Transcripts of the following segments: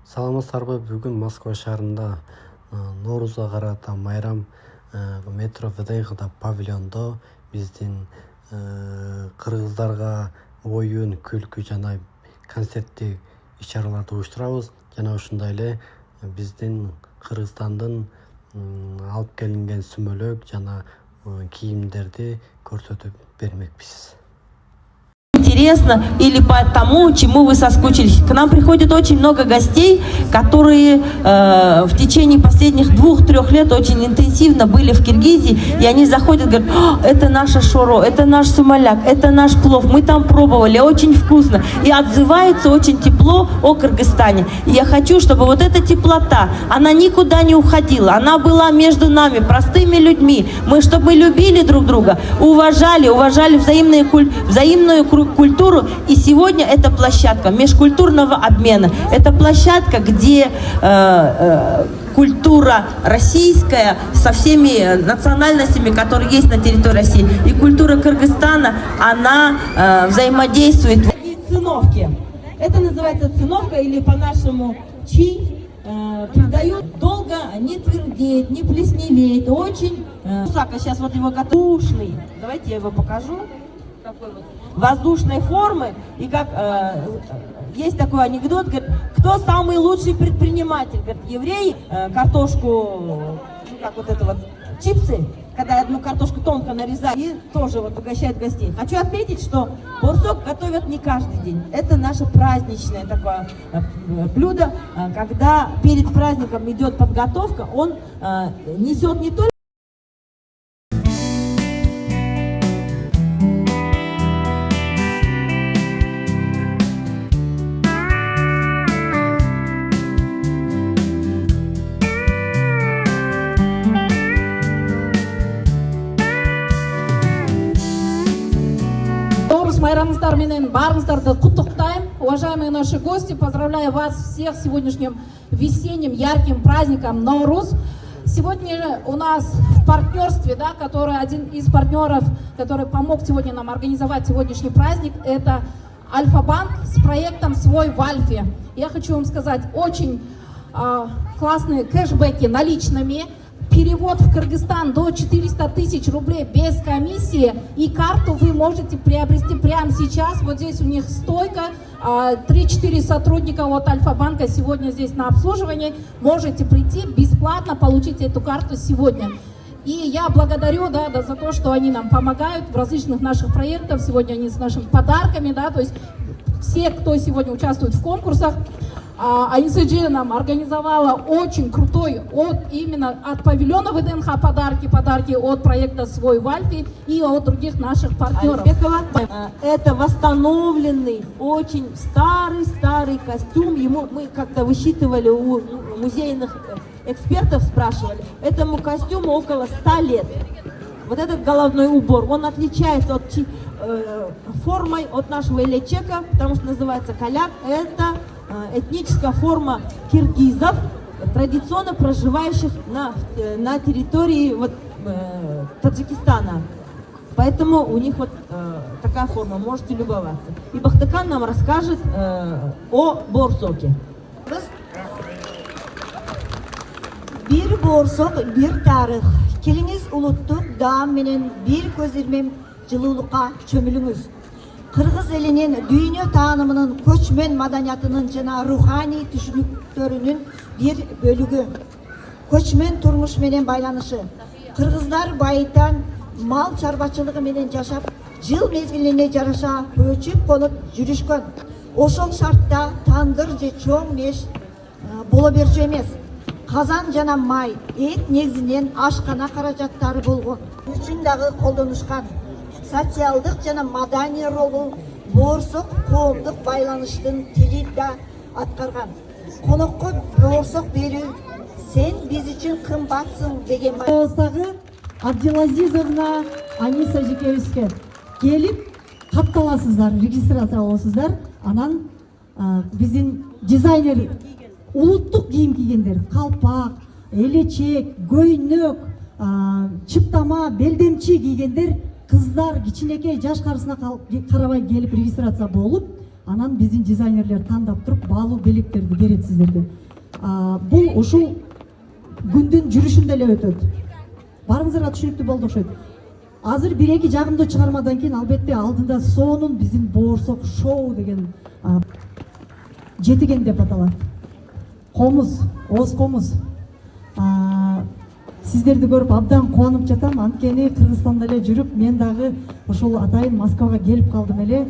Саламатсыздарбы, бүгүн Москва шаарында Ноорузга карата майрам метро ВДХ павильондо биздин кыргыздарга оюн, күлкү жана концерттик иш-чараларды уюштурабыз. Жана ушундай эле биздин Кыргызстандын алып келинген сүмөлөк жана кийимдерди көрсөтүп бермекпиз. Интересно или по тому, чему вы соскучились. К нам приходит очень много гостей, которые в течение последних 2-3 лет очень интенсивно были в Киргизии, и они заходят и говорят: это наша шоро, это наш сумаляк, это наш плов, мы там пробовали, очень вкусно, и отзываются очень тепло о Кыргызстане. И я хочу, чтобы вот эта теплота, она никуда не уходила, она была между нами, простыми людьми, чтобы мы любили друг друга, уважали взаимную культуру. И сегодня это площадка межкультурного обмена. Это площадка, где культура российская со всеми национальностями, которые есть на территории России, и культура Кыргызстана, она взаимодействует. Такие циновки. Это называется циновка, или по-нашему чи. Придает долго, не твердеет, не плесневеет. Очень сейчас вот его готовый. Давайте я его покажу. Такой вот воздушной формы. И как есть такой анекдот, говорит: кто самый лучший предприниматель? Говорит, еврей картошку, как вот это вот, чипсы, когда одну картошку тонко нарезают, и тоже вот угощает гостей. Хочу отметить, что борсок готовят не каждый день. Это наше праздничное такое блюдо. Когда перед праздником идет подготовка, он несет не только майрамыңыздар менен барыңыздарды құттықтаймын. Уважаемые наши гости, поздравляю вас всех с сегодняшним весенним ярким праздником Наурuz. Сегодня у нас в партнерстве, который один из партнеров, который помог сегодня нам организовать сегодняшний праздник, это Альфа-банк с проектом «Свой в Альфе». Я хочу вам сказать, очень классные кэшбэки наличными. Перевод в Кыргызстан до 400 тысяч рублей без комиссии, и карту вы можете приобрести прямо сейчас. Вот здесь у них стойка, 3-4 сотрудника от Альфа-банка сегодня здесь на обслуживании. Можете прийти бесплатно, получить эту карту сегодня. И я благодарю за то, что они нам помогают в различных наших проектах. Сегодня они с нашими подарками, то есть все, кто сегодня участвует в конкурсах. АНСД нам организовала очень крутой именно от павильона ВДНХ подарки от проекта «Свой в Альфе» и от других наших партнеров. Это восстановленный, очень старый костюм. Мы как-то высчитывали у музейных экспертов, спрашивали. Этому костюму около 100 лет. Вот этот головной убор, он отличается от формой от нашего элечека, потому что называется каляк. Это этническая форма киргизов, традиционно проживающих на территории Таджикистана. Поэтому у них такая форма, можете любоваться. И Бахтыкан нам расскажет о борсоке. Bir borsok, bir tarih. Keliniz uluttuk, dağım menen bir közirmem жылуулукка чөмүлүңүз. Кыргыз элинин дүйнө таанымынын, көчмөн маданиятынын жана руханий түшүнүктөрүнүн бир бөлүгү. Көчмөн турмуш менен байланышы. Кыргыздар байытан мал чарбачылыгы менен жашап, жыл мезгилине жараша көчүп конуп жүрүшкөн. Ошол шартта тандыр же чоң меш боло берчү эмес. Казан жана май, эт негизинен ашкана каражаттары болгон. Үчүн дагы колдонушкан. Социалдык жана маданий ролу борсок коомдук байланыштын тили да аткарган. Конокко борсок берүү сен биз үчүн кымбатсың деген Сагы Абдилазизовна Аниса Жекебизге келип катталасыздар, регистрация болосуздар. Анан биздин дизайнер улуттук кийим кийгендер, калпак, элечек, көйнөк, чыптама, белдемчи кийгендер кыздар кичинекей жаш карысына карабай келип регистрация болуп, анан биздин дизайнерлер тандап туруп баалуу белектерди берет сиздерге. Бул ушул күндүн жүрүшүндө эле өтөт. Барыңыздарга түшүнүктүү болду окшойт. Азыр 1-2 жагымдуу чыгармадан кийин албетте алдында сонун биздин боорсок шоу деген жетиген деп аталат. Комуз, Оз комуз. Сиздерди көрүп абдан кубанып жатам. Анткени Кыргызстанда эле жүрүп, мен дагы ошол атайын Москвага келип калдым эле.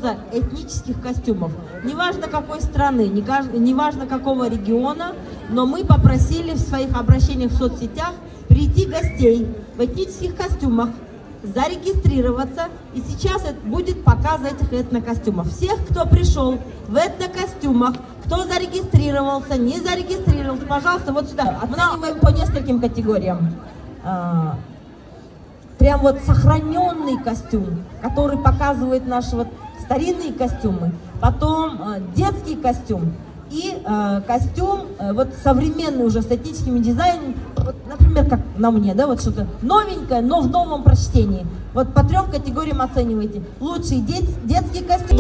конкурса этнических костюмов. Неважно какой страны, неважно какого региона, но мы попросили в своих обращениях в соцсетях прийти гостей в этнических костюмах, зарегистрироваться, и сейчас это будет показ этих этнокостюмов. Всех, кто пришел в этнокостюмах, кто зарегистрировался, не зарегистрировался, пожалуйста, вот сюда. Оцениваем по нескольким категориям. Прям вот сохраненный костюм, который показывает наши вот старинные костюмы, потом детский костюм и костюм вот современный уже с этническими дизайнами, вот, например, как на мне, да, вот что-то новенькое, но в новом прочтении. Вот по 3 категориям оценивайте. Лучший детский костюм.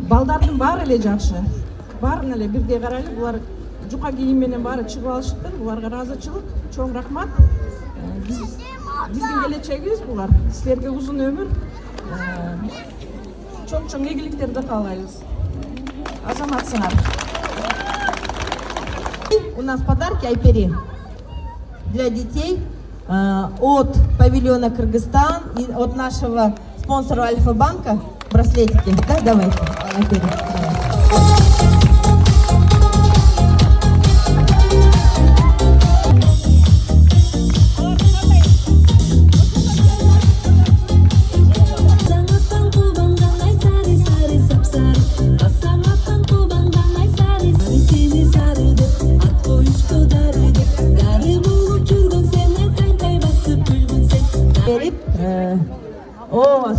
Балдардын баары эле жакшы. Баарын эле бирдей карайлы. Булар жука кийим менен баары чыгып алышыптыр. Буларга ыраазычылык, чоң рахмат. Биздин келечегибиз булар. Силерге узун өмүр, чоң ийгиликтерди каалайбыз. Азаматсыңар. У нас подарки Айпери для детей от павильона Кыргызстан и от нашего спонсора Альфа-банка. Браслетики, да, давайте. Айпери,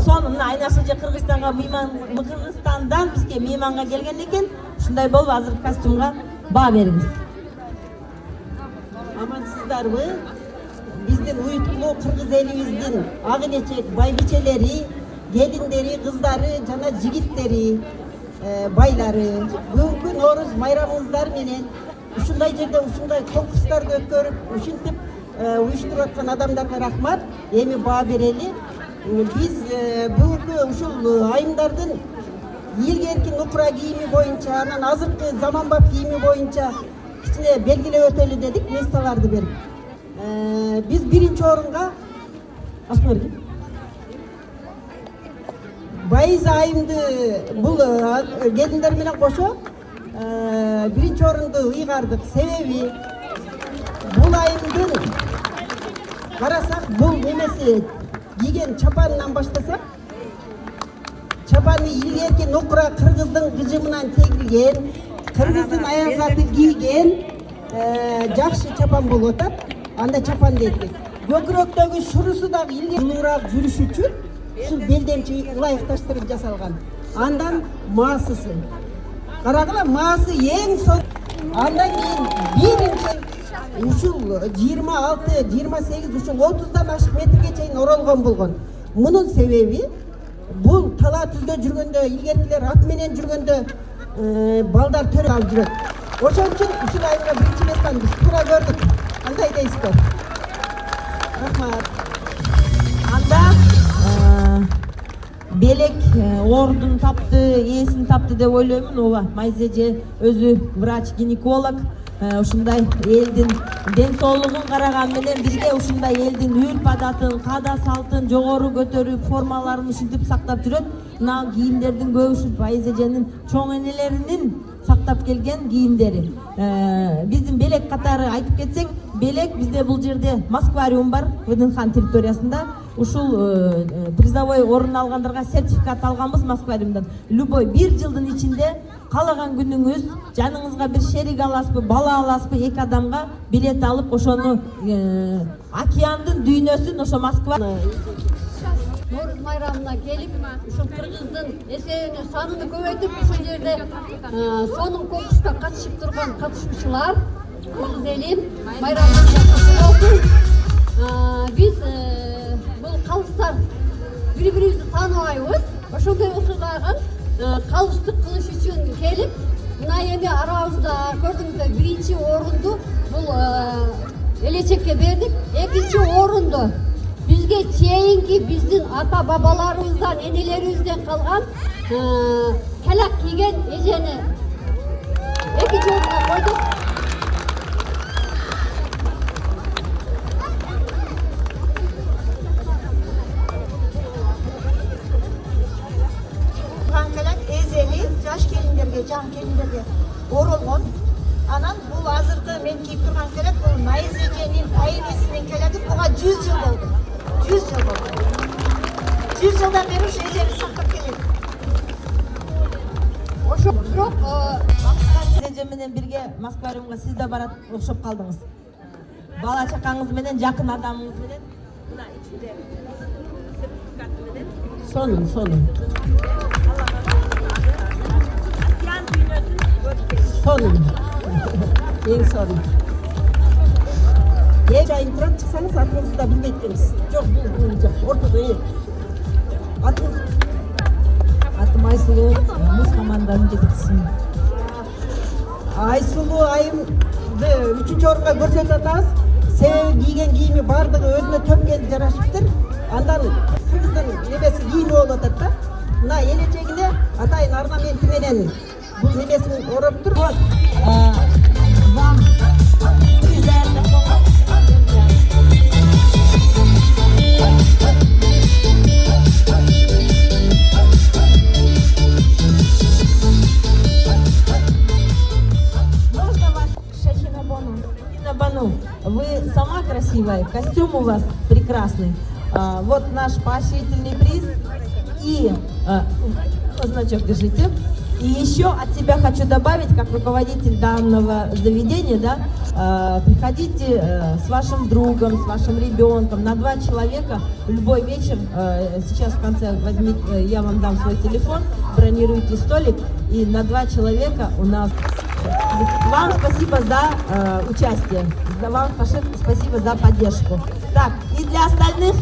сонун айнашынча Кыргызстанга Кыргызстандан бизге мейманга келген экен. Ушундай болуп азыркы костюмга баа бериңиз. Амансыздарбы? Биздин уюткулуу кыргыз элибиздин ак элечек байбичелери, келиндери, кыздары жана жигиттери, байлары бүгүнкү Нооруз майрамыңыздар менен ушундай жерде ушундай конкурстарды өткөрүп, ушинтип уюштуруп аткан адамдарга рахмат. Эми баа берели. Biz бүгүнкү ушул айымдардын илгерки нукура кийими боюнча, анан азыркы заманбап кийими боюнча кичине белгилеп өтөлү дедик, месталарды берип. Биз биринчи орунга байыз айымды бул келиндер менен кошо биринчи орунду ыйгардык. Себеби бул айымдын карасак бул немеси кийген чапанынан баштасак, чапаны илгерки нукура кыргыздын кыжымынан тегилген, кыргыздын аяк заты кийген жакшы чапан болуп атат. Анда чапан дейт. Көкүрөктөгү шурусу дагы илгерээк жүрүш үчүн ушул белдемчи ылайыкташтырып жасалган. Андан маасысы. Карагыла, маасы эң son. Андан кийин биринчи ушул 26-28 ушул 30дан ашык метрге чейин оролгон болгон. Мунун себеби бул тала түздө жүргөндө, илгеркилер ат менен жүргөндө балдар төрө алып жүрөт. Ошон үчүн ушул айымга биринчи местан биз туура көрдүк. Кандай дейсиздер? Рахмат. Анда белек ордун тапты, ээсин тапты деп ойлоймун. Ооба, Майза эже өзү врач-гинеколог. Ушундай элдин ден соолугун караган менен бирге ушундай элдин үрп адатын, каада салтын жогору көтөрүп, формаларын ушинтип сактап жүрөт. Мына кийимдердин көбүсү Майза эженин чоң энелеринин сактап келген кийимдери. Биздин белек катары айтып кетсек, белек бизде бул жерде Москвариум бар, ВДНХ территориясында. Ушул призовой орун алгандарга сертификат алганбыз Москвариумдан. Любой бир жылдын ичинде каалаган күнүңүз жаныңызга бир шерик аласызбы, бала аласызбы, 2 адамга билет алып ошону океандын дүйнөсүн ошо Москва Норuz майрамына келип, ушул кыргыздын эсебине санын көбөйтүп, ушул жерде сонун конкурска катышып турган катышуучулар, кыргыз элин майрамыңыз жакшы болсун. Биз бул калыстар бири-бирибизди тааныбайбыз. Ошондой болсо дагы калыстык кылыш үчүн келип, мына эми арабызда көрдүңүздөр, биринчи орунду бул элечекке бердик, экинчи орунду бизге чейинки биздин ата бабаларыбыздан, энелерибизден калган калак кийген эжени экинчи орунга койдук. Kankalar ezeli, жаш келиндерге, жан келиндерге оролгон. Анан бул азыркы мен кийип турган келек, бул Майза эженин айнесинин келеги, буга 100 жыл болду. 100 жыл болду. 100 жылдан бери ушу эжени сактап келет. Ошо бирок эже менен бирге Москвариумга сиз да барат окшоп калдыңыз. Бала чакаңыз менен, жакын адамыңыз менен мына ичинде сертификат менен сонун. Сонун. Эң сонун. Жайын турат чыксаңыз, атыңызды да билбейт экенбиз. Жок, бул жок, ортодо Атым Айсулуу, муз команданын жетекчисимин. Айсулуу айымды 3-орунга көрсөтүп атабыз. Себеби кийген кийими бардыгы өзүнө төмкенди жарашыптыр. Андан кыргыздын немеси кийими болуп атат да. Мына элечегине атайын орнаменти менен бул немесин ороп тур. Вам Бану, вы сама красивая, костюм у вас прекрасный. Вот наш поощрительный приз и значок держите. И еще от себя хочу добавить, как руководитель данного заведения, да, приходите с вашим другом, с вашим ребенком на 2 человека любой вечер. Сейчас в конце я вам дам свой телефон, бронируйте столик, и на 2 человека у нас. Вам спасибо за участие, вам спасибо за поддержку. Так, и для остальных,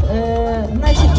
значит,